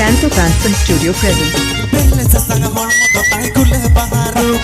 Sukanto Fanson Studio present. Belle sa sanga hormo do tay kule baharum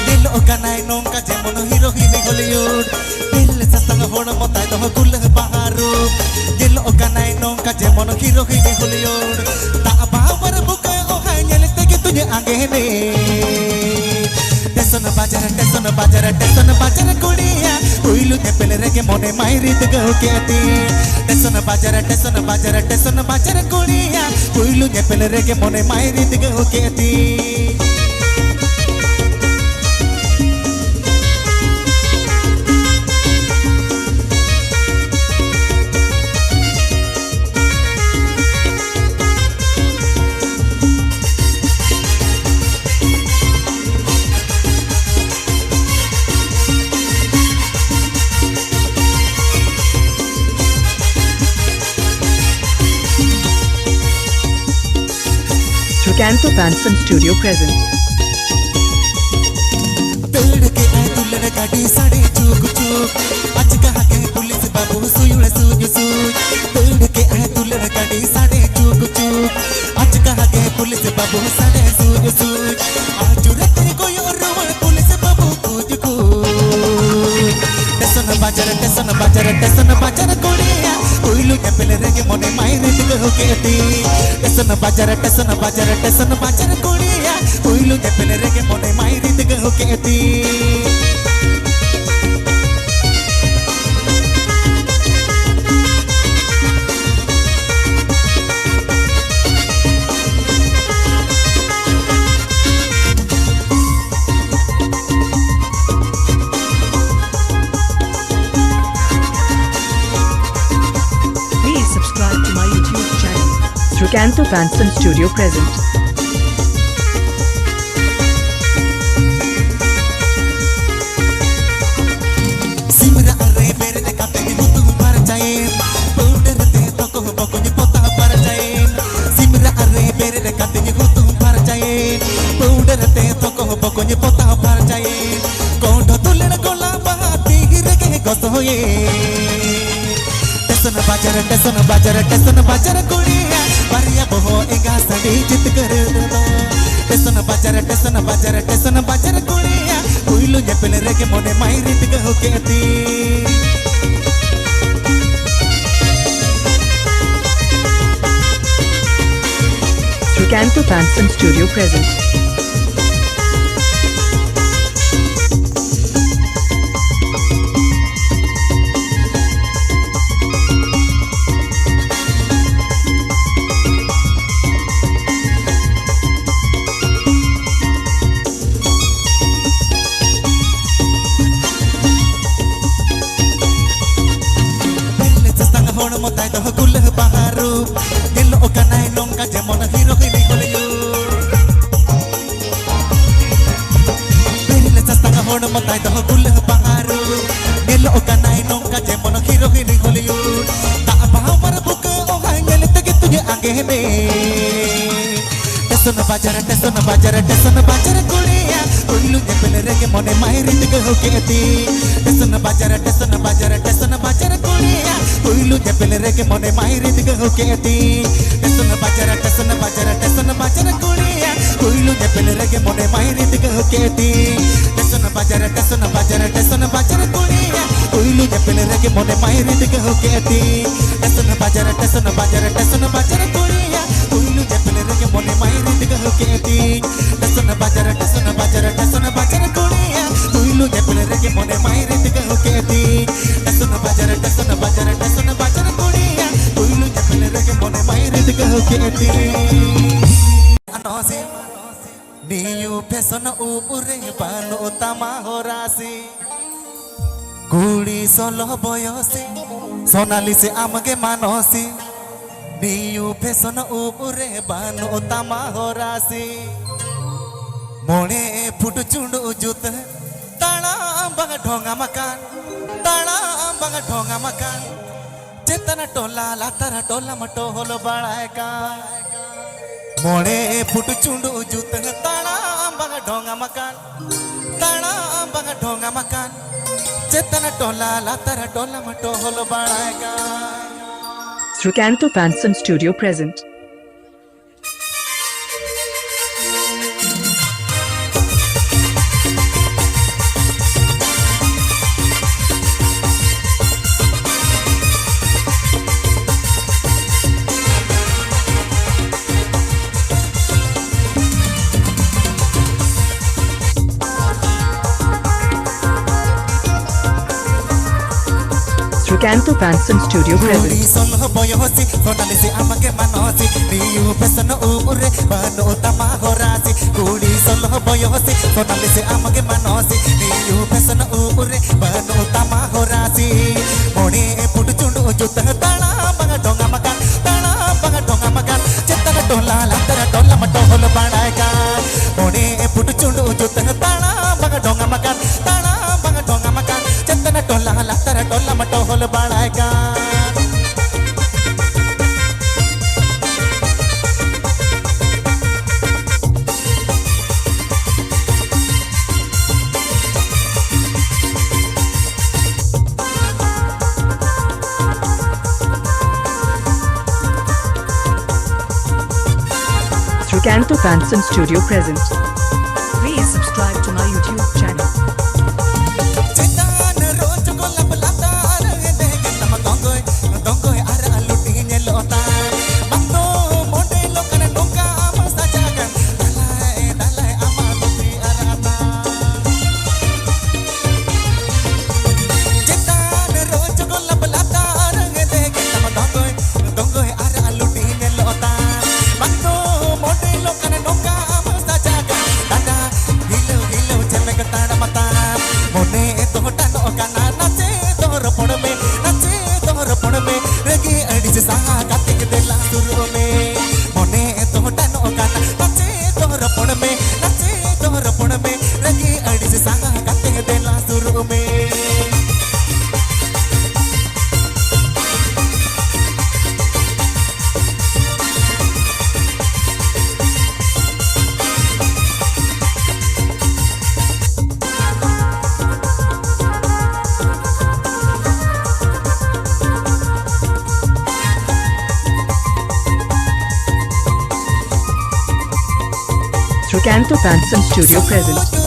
Nilo kanay nong ka jemono hero hini Hollywood Belle sa sanga hormo tay do kule baharum Nilo kanay nong ka jemono hero hini Hollywood Ta bawar buka o hay nyelete ke tujhe angene Teson bajar kudiya Uilu ne pele rege mone mairi de go keti Teson bajar kudiya Uilu ne pele rege mone mairi de go keti Sukanto Fanson Studio present. पेड़ के आए दुल्हन गाड़ी साड़ी चूक चूक आज कहाँ के पुलिस बाबू सुयुड़ सूझ सूझ पेड़ के आए दुल्हन गाड़ी साड़ी चूक चूक आज कहाँ के पुलिस बाबू साड़ी सूझ सूझ आज रात को यो रोवण पुलिस बाबू कूद कूद टेसन बाजार कोड़िया उइलू के पेले रेगे मोने मायरे दिग हो केती टेसन बाजार कोड़िया उइलू के पेले रेगे मोने मायरे दिग हो केती Please subscribe to my YouTube channel. Sukanto Fanson Studio present. Simra अरे मेरे ने काटे दी तू मर जाए पाउडर ते तो को बकुनी पोता पर जाए सिमरा अरे मेरे ने काटे दी तू मर जाए पाउडर ते तो को बकुनी पोता पर जाए कोंढ तुलन गोला बाती रे के गस होए टेसन बाजार कुड़िया बरिया बहो एगा सड़ी जित कर दो टेसन बाजार कुड़िया उइलू ने पेले रे के मोने मायरी दिग हो केती Sukanto Fanson Studio present. Hon mo tay to kul baharu Nilo kanay nong ka jemon hero hini Hollywood Belle sa sanga hon mo tay to kul baharu Nilo kanay nong ka jemon hero hini Hollywood Ta bawar buka o hay nyelete ke tujhe angene टेसन बाजार कुड़िया उइलू ने पेले रेगे मोने मायरी दिग हो केती टेसन बाजार कुड़िया उइलू ने पेले रेगे मोने मायरी दिग हो केती टेसन बाजार कुड़िया उइलू ने पेले रेगे मोने मायरी दिग हो केती टेसन बाजार कुड़िया उइलू ने पेले रेगे मोने मायरी दिग हो केती टेसन बाजार कुड़िया उइलू ने पेले रेगे मोने मायरी दिग हो केती टेसन बाजार कुड़िया उइलू ने पेले रेगे मोने मायरी दिग हो केती टेसन बाजार कुड़िया उइलू ने पेले रेगे मोने मायरी दिग हो केती anosi niu pesono upure pano tama horasi kudi solo boyosi sonali se amage manosi niu pesono upure pano tama horasi mone putu chundu jut talam bang dhonga makan cetana tola latara tola mato holo balaika मोड़े foot चुंडू जूत ताड़ाम बंगा ढोंगा मकान चेतना टोला लातारा टोला मटो होलो बाड़ाएगा Sukanto Fanson Studio present. Trucanto Panson Studio presents. Kuri solo boyosi, sonalisi amage manosi, niyu pesano umure, bano utama horasi. Kuri solo boyosi, sonalisi amage manosi, niyu pesano umure, bano utama horasi. Moni putu chundu juta tana, banga donga makan, cetana dola lantara dola matohol banaikan. Moni putu chundu juta tana, banga donga makan, cetana dola lantara dola matohol banaikan. Trucanto Panson Studio presents. Please subscribe to my YouTube channel. Trucanto Panson Studio presents.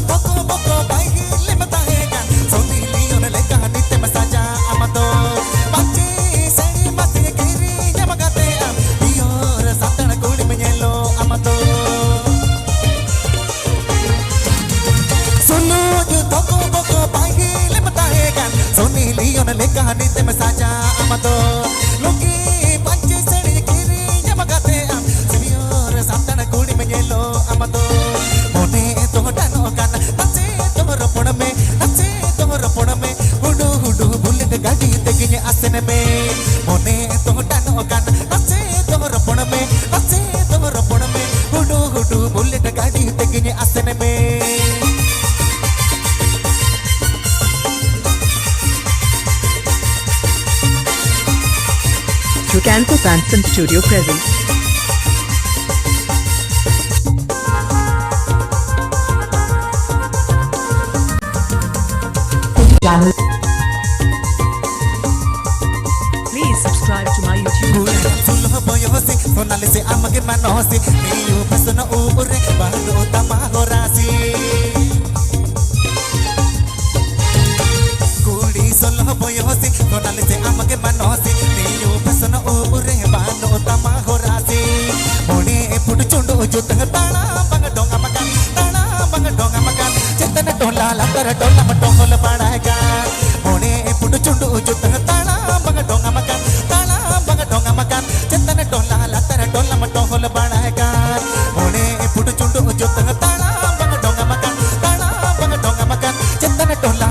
Trucanto Panson Studio presents. Please subscribe to my YouTube channel. Solo boyosi, sonalisi amage manosi, niyu pesano umure, bano utama horasi. Kuri solo boyosi, sonalisi amage manosi, niyu pesano umure, bano utama horasi. Moni putu chundu juta tana, banga donga makan, cetana dola lantara dola matohol banaikan. Moni putu chundu juta tana, banga donga makan, cetana dola lantara dola matohol banaikan. Moni putu chundu juta tana, banga donga makan, cetana dola